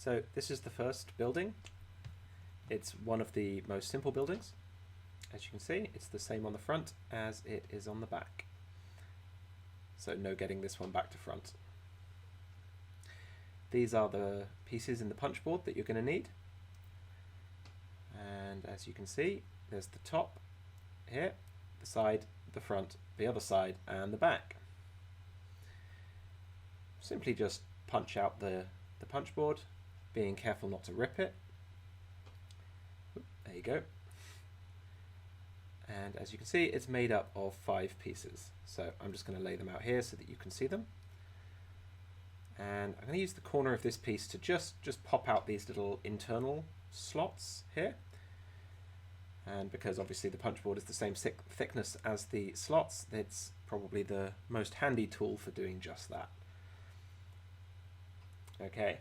So this is the first building. It's one of the most simple buildings. As you can see, it's the same on the front as it is on the back. So no getting this one back to front. These are the pieces in the punch board that you're going to need. And as you can see, there's the top here, the side, the front, the other side, and the back. Simply just punch out the punch board, being careful not to rip it. There you go. And as you can see, it's made up of 5 pieces. So I'm just going to lay them out here so that you can see them. And I'm going to use the corner of this piece to just pop out these little internal slots here. And because obviously the punch board is the same thickness as the slots, it's probably the most handy tool for doing just that. Okay.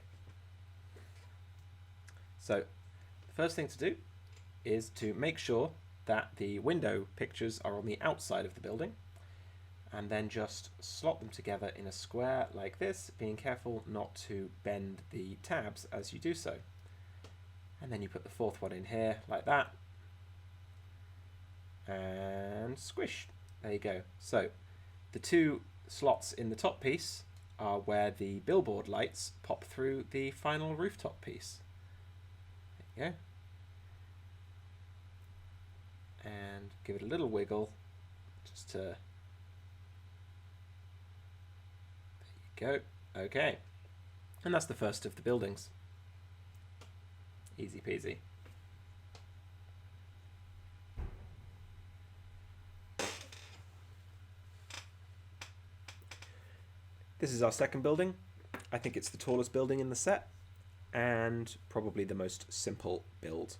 So the first thing to do is to make sure that the window pictures are on the outside of the building, and then just slot them together in a square like this, being careful not to bend the tabs as you do so. And then you put the fourth one in here like that, and squish. There you go. So the 2 slots in the top piece are where the billboard lights pop through the final rooftop piece. There you go. And give it a little wiggle just to, there you go. Okay, and that's the first of the buildings. Easy peasy. This is our second building. I think it's the tallest building in the set and probably the most simple build.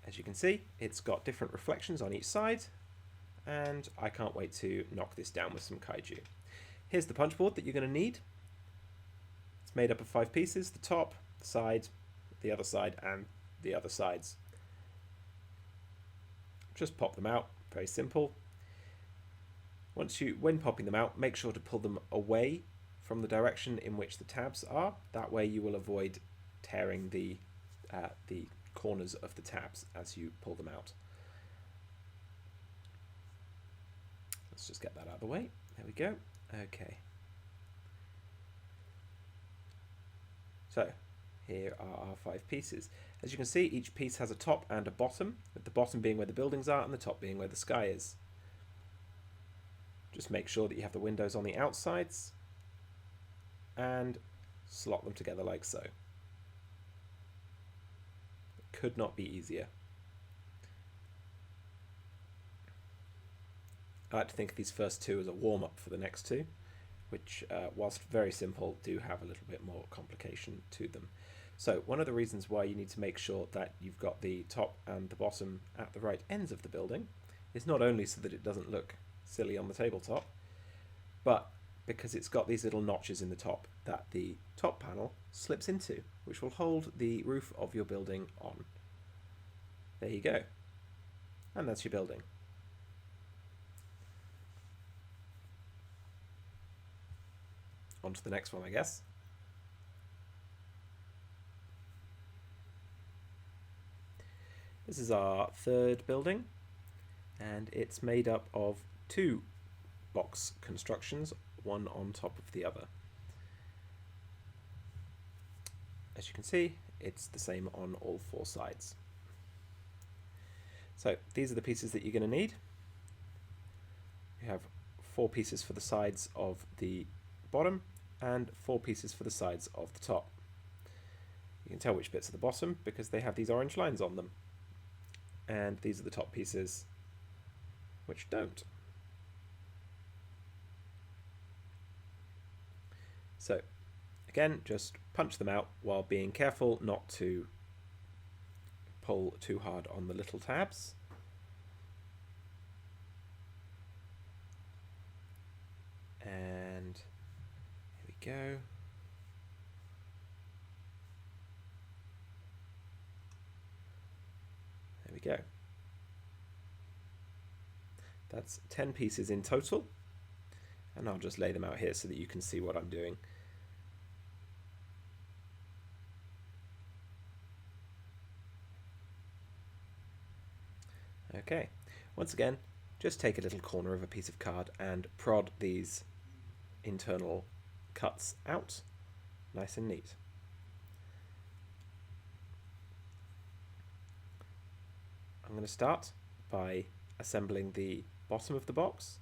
As you can see, it's got different reflections on each side, and I can't wait to knock this down with some kaiju. Here's the punch board that you're going to need. It's made up of 5 pieces: the top, the side, the other side, and the other sides. Just pop them out, very simple. When popping them out, make sure to pull them away from the direction in which the tabs are. That way you will avoid tearing the corners of the tabs as you pull them out. Let's just get that out of the way. There we go. Okay. So here are our 5 pieces. As you can see, each piece has a top and a bottom, with the bottom being where the buildings are and the top being where the sky is. Just make sure that you have the windows on the outsides and slot them together like so. Could not be easier. I like to think of these first 2 as a warm-up for the next 2, which, whilst very simple, do have a little bit more complication to them. So one of the reasons why you need to make sure that you've got the top and the bottom at the right ends of the building is not only so that it doesn't look silly on the tabletop, but because it's got these little notches in the top that the top panel slips into, which will hold the roof of your building on. There you go. And that's your building. On to the next one, I guess. This is our third building, and it's made up of 2 box constructions, one on top of the other. As you can see, it's the same on all 4 sides. So these are the pieces that you're going to need. You have 4 pieces for the sides of the bottom and 4 pieces for the sides of the top. You can tell which bits are the bottom because they have these orange lines on them. And these are the top pieces which don't. So again, just punch them out while being careful not to pull too hard on the little tabs. And here we go. There we go. That's 10 pieces in total, and I'll just lay them out here so that you can see what I'm doing. Okay, once again, just take a little corner of a piece of card and prod these internal cuts out, nice and neat. I'm going to start by assembling the bottom of the box,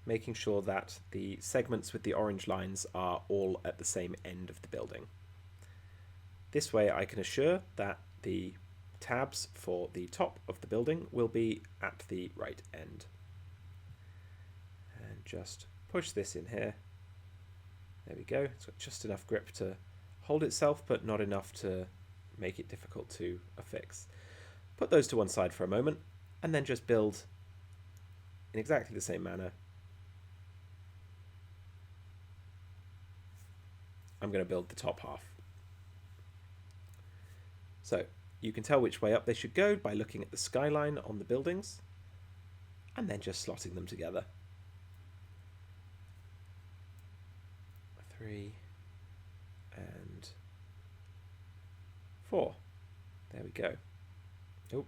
making sure that the segments with the orange lines are all at the same end of the building. This way I can assure that the tabs for the top of the building will be at the right end. And just push this in here. There we go. It's got just enough grip to hold itself, but not enough to make it difficult to affix. Put those to one side for a moment, and then just build in exactly the same manner. I'm going to build the top half. So you can tell which way up they should go by looking at the skyline on the buildings and then just slotting them together. 3 and 4. There we go. Oh.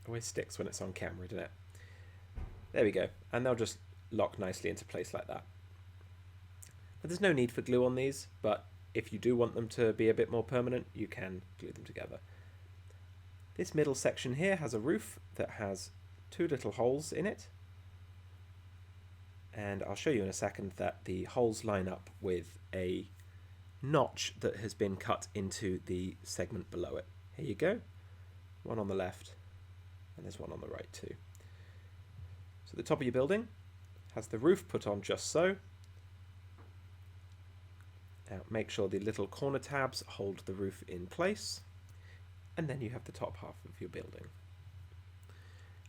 Always sticks when it's on camera, doesn't it? There we go. And they'll just lock nicely into place like that. But there's no need for glue on these, but if you do want them to be a bit more permanent, you can glue them together. This middle section here has a roof that has 2 little holes in it. And I'll show you in a second that the holes line up with a notch that has been cut into the segment below it. Here you go. One on the left, and there's one on the right too. So the top of your building has the roof put on just so. Now make sure the little corner tabs hold the roof in place, and then you have the top half of your building.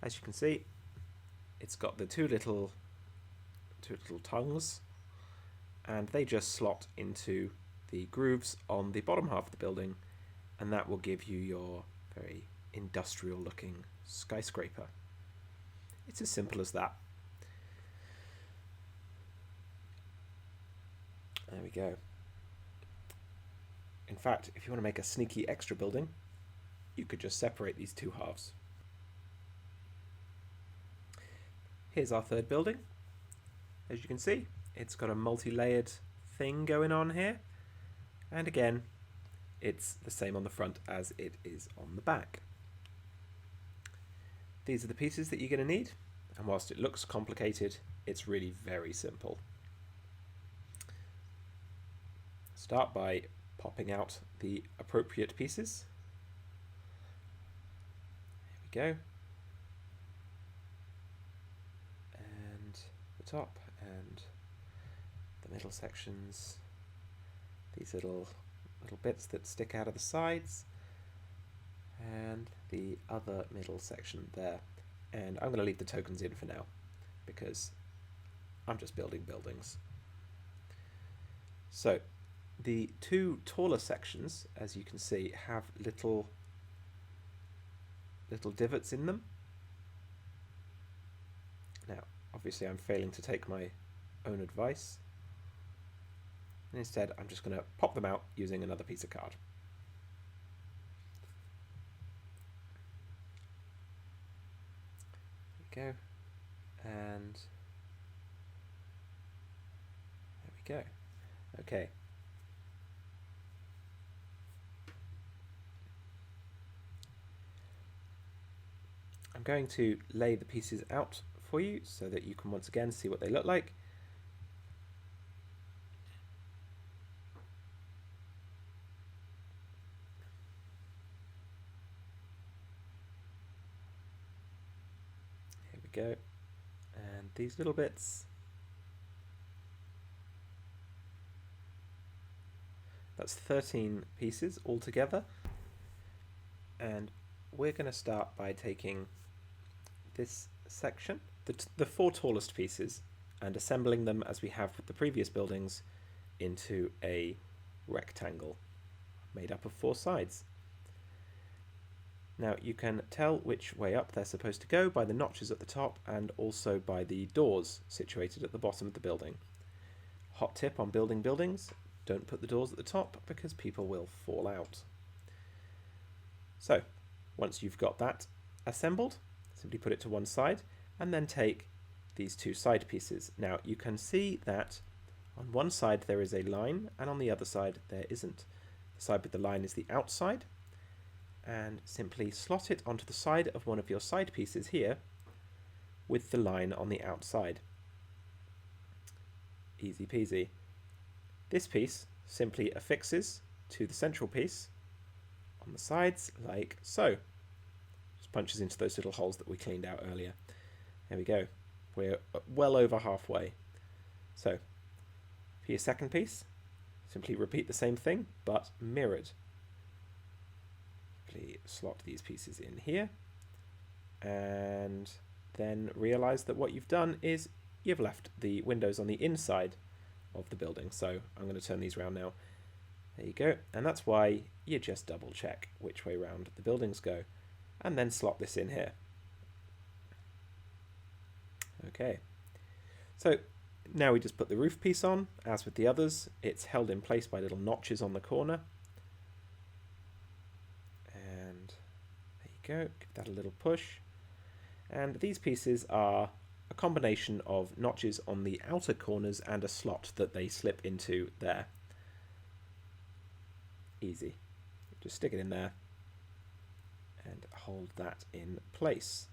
As you can see, it's got the two little tongues, and they just slot into the grooves on the bottom half of the building, and that will give you your very industrial looking skyscraper. It's as simple as that. There we go. In fact, if you want to make a sneaky extra building, you could just separate these two halves. Here's our third building. As you can see, it's got a multi-layered thing going on here. And again, it's the same on the front as it is on the back. These are the pieces that you're going to need. And whilst it looks complicated, it's really very simple. Start by popping out the appropriate pieces. There we go. And the top and the middle sections. These little bits that stick out of the sides. And the other middle section there. And I'm going to leave the tokens in for now because I'm just building buildings. So the two taller sections, as you can see, have little divots in them. Now, obviously I'm failing to take my own advice. And instead, I'm just going to pop them out using another piece of card. There we go. And there we go. Okay. I'm going to lay the pieces out for you so that you can once again see what they look like. Here we go. And these little bits. That's 13 pieces altogether. And we're going to start by taking this section, the four tallest pieces, and assembling them as we have with the previous buildings into a rectangle made up of 4 sides. Now you can tell which way up they're supposed to go by the notches at the top and also by the doors situated at the bottom of the building. Hot tip on building buildings, don't put the doors at the top because people will fall out. So once you've got that assembled, simply put it to one side and then take these two side pieces. Now you can see that on one side there is a line and on the other side there isn't. The side with the line is the outside, and simply slot it onto the side of one of your side pieces here with the line on the outside. Easy peasy. This piece simply affixes to the central piece on the sides like so. Just punches into those little holes that we cleaned out earlier. There we go. We're well over halfway. So for your second piece, simply repeat the same thing but mirrored. Simply slot these pieces in here and then realize that what you've done is you've left the windows on the inside of the building. So I'm going to turn these around now. There you go. And that's why you just double check which way round the buildings go and then slot this in here. Okay. So now we just put the roof piece on. As with the others, it's held in place by little notches on the corner. And there you go. Give that a little push. And these pieces are a combination of notches on the outer corners and a slot that they slip into there. Easy. Just stick it in there and hold that in place.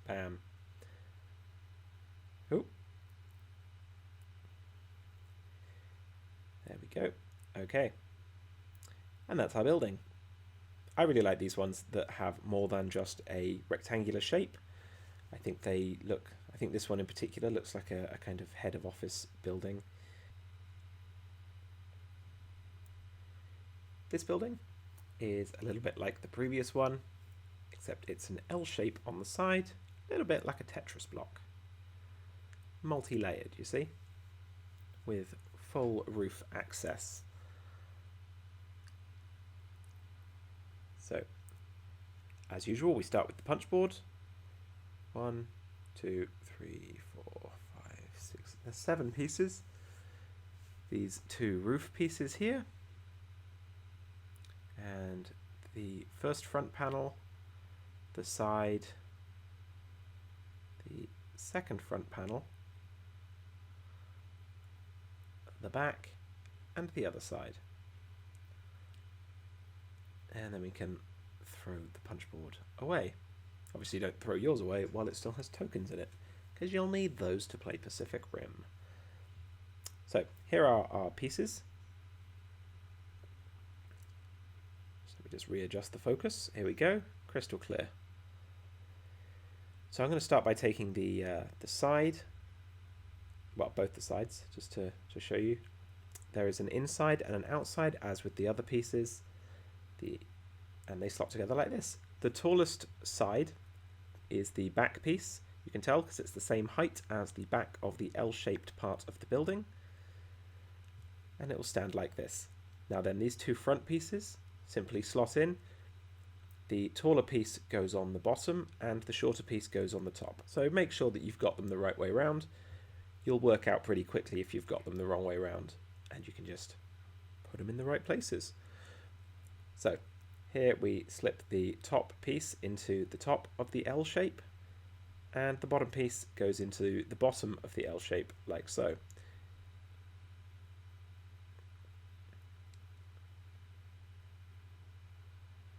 Bam. Oh. There we go. Okay. And that's our building. I really like these ones that have more than just a rectangular shape. I think this one in particular looks like a kind of head of office building. This building is a little bit like the previous one, except it's an L shape on the side, a little bit like a Tetris block. Multi-layered, you see, with full roof access. So, as usual, we start with the punch board. 1, 2, 3, 4, 5, 6, there's 7 pieces. These 2 roof pieces here. And the first front panel, the side, the second front panel, the back, and the other side. And then we can throw the punch board away. Obviously don't throw yours away while it still has tokens in it, because you'll need those to play Pacific Rim. So here are our pieces. So we just readjust the focus. Here we go, crystal clear. So I'm going to start by taking the side, well, both the sides, just to show you. There is an inside and an outside, as with the other pieces. And they slot together like this. The tallest side is the back piece. You can tell because it's the same height as the back of the L-shaped part of the building. And it will stand like this. Now then, these 2 front pieces simply slot in. The taller piece goes on the bottom and the shorter piece goes on the top. So make sure that you've got them the right way round. You'll work out pretty quickly if you've got them the wrong way round, and you can just put them in the right places. So here we slip the top piece into the top of the L shape, and the bottom piece goes into the bottom of the L shape, like so.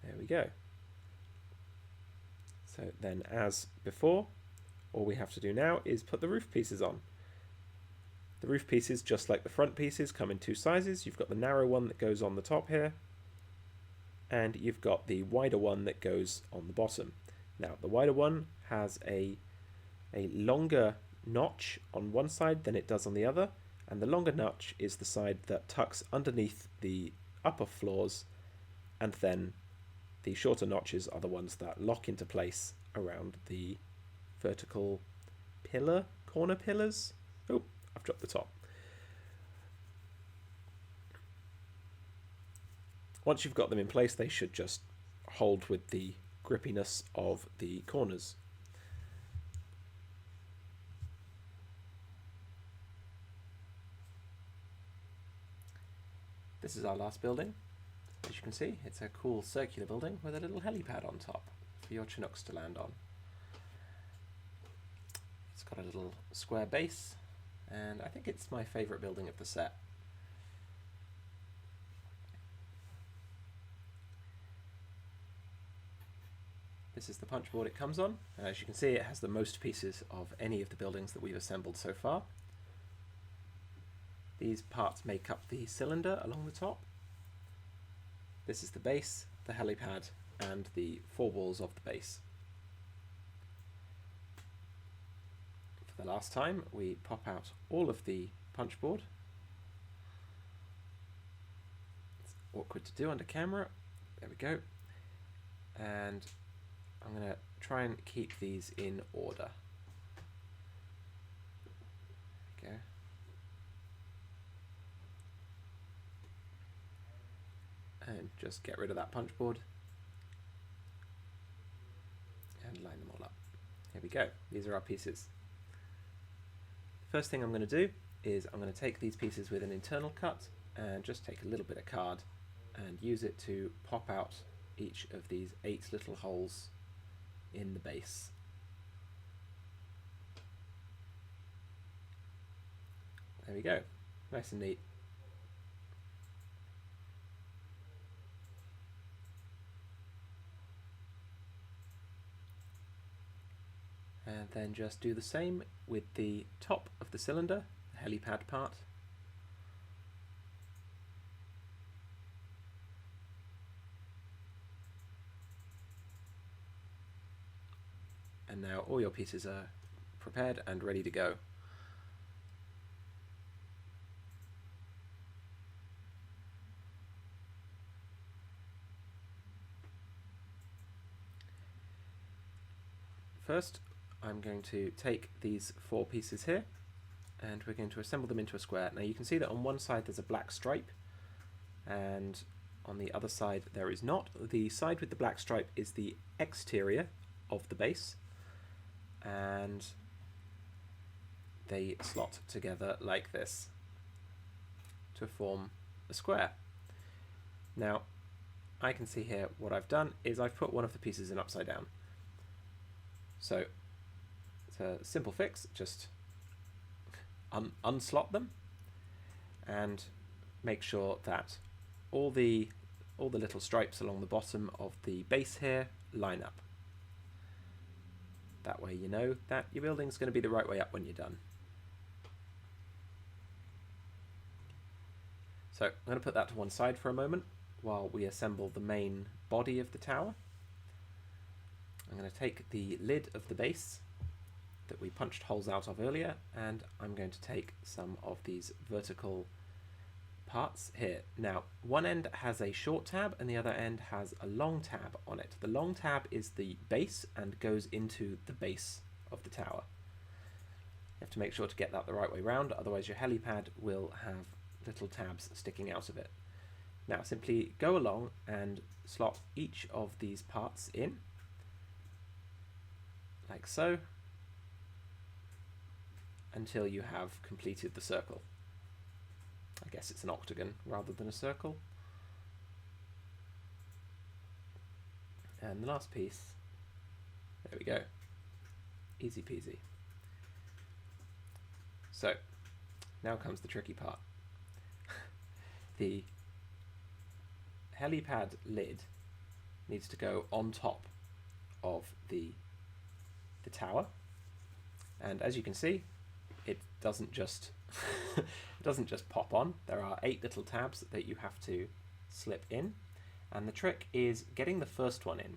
There we go. So then, as before, all we have to do now is put the roof pieces on. The roof pieces, just like the front pieces, come in 2 sizes. You've got the narrow one that goes on the top here, and you've got the wider one that goes on the bottom. Now, the wider one has a longer notch on one side than it does on the other, and the longer notch is the side that tucks underneath the upper floors, and then the shorter notches are the ones that lock into place around the vertical corner pillars. Oh, I've dropped the top. Once you've got them in place, they should just hold with the grippiness of the corners. this is our last building. As you can see, it's a cool circular building with a little helipad on top for your Chinooks to land on. It's got a little square base, and I think it's my favourite building of the set. This is the punch board it comes on, and as you can see it has the most pieces of any of the buildings that we've assembled so far. These parts make up the cylinder along the top. This is the base, the helipad, and the four walls of the base. For the last time, we pop out all of the punch board. It's awkward to do under camera. There we go. And I'm going to try and keep these in order. There we go. And just get rid of that punch board and line them all up. Here we go. These are our pieces. First thing I'm going to do is I'm going to take these pieces with an internal cut and just take a little bit of card and use it to pop out each of these 8 little holes in the base. There we go. Nice and neat. And then just do the same with the top of the cylinder, the helipad part. And now all your pieces are prepared and ready to go. First, I'm going to take these 4 pieces here and we're going to assemble them into a square. Now you can see that on one side there's a black stripe and on the other side there is not. The side with the black stripe is the exterior of the base and they slot together like this to form a square. Now I can see here what I've done is I've put one of the pieces in upside down. So it's a simple fix, just unslot them and make sure that all the little stripes along the bottom of the base here line up. That way you know that your building's going to be the right way up when you're done. So I'm going to put that to one side for a moment while we assemble the main body of the tower. I'm going to take the lid of the base that we punched holes out of earlier and I'm going to take some of these vertical parts here. Now one end has a short tab and the other end has a long tab on it. The long tab is the base and goes into the base of the tower. You have to make sure to get that the right way round, otherwise your helipad will have little tabs sticking out of it. Now simply go along and slot each of these parts in like so until you have completed the circle. I guess it's an octagon rather than a circle. And the last piece, there we go, easy peasy. So now comes the tricky part. The helipad lid needs to go on top of the tower, and as you can see it doesn't just it doesn't just pop on. There are 8 little tabs that you have to slip in, and the trick is getting the first one in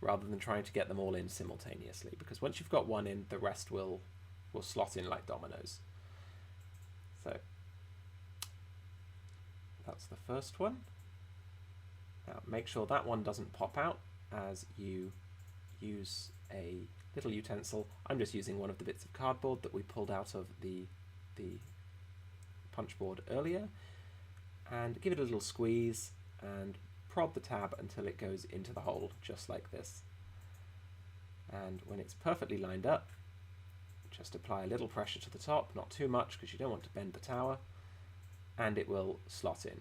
rather than trying to get them all in simultaneously, because once you've got one in, the rest will slot in like dominoes. So that's the first one. Now make sure that one doesn't pop out as you use a little utensil. I'm just using one of the bits of cardboard that we pulled out of the punch board earlier, and give it a little squeeze and prod the tab until it goes into the hole, just like this. And when it's perfectly lined up, just apply a little pressure to the top, not too much because you don't want to bend the tower, and it will slot in.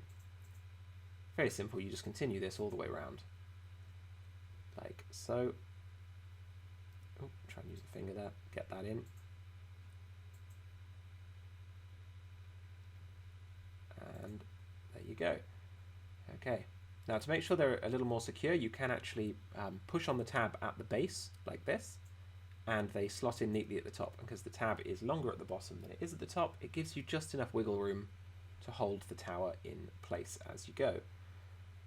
Very simple, you just continue this all the way around. Like so. Oh, try and use the finger there, get that in. And there you go. Okay. Now to make sure they're a little more secure, you can actually push on the tab at the base, like this, and they slot in neatly at the top. And because the tab is longer at the bottom than it is at the top, it gives you just enough wiggle room to hold the tower in place as you go,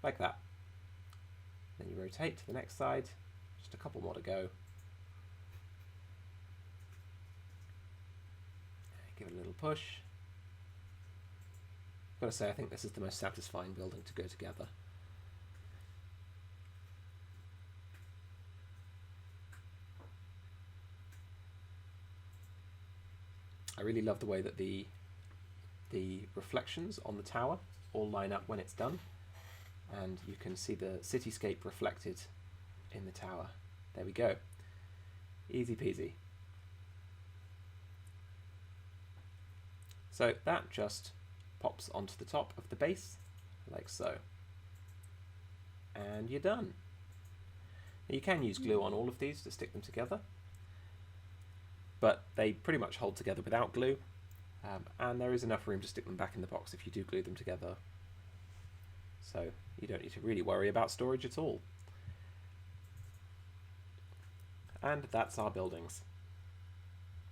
like that. Then you rotate to the next side, just a couple more to go. Give it a little push. I've got to say, I think this is the most satisfying building to go together. I really love the way that the reflections on the tower all line up when it's done, and you can see the cityscape reflected in the tower. There we go. Easy peasy. So that just pops onto the top of the base, like so. And you're done. Now you can use glue on all of these to stick them together, but they pretty much hold together without glue, and there is enough room to stick them back in the box if you do glue them together. So you don't need to really worry about storage at all. And that's our buildings.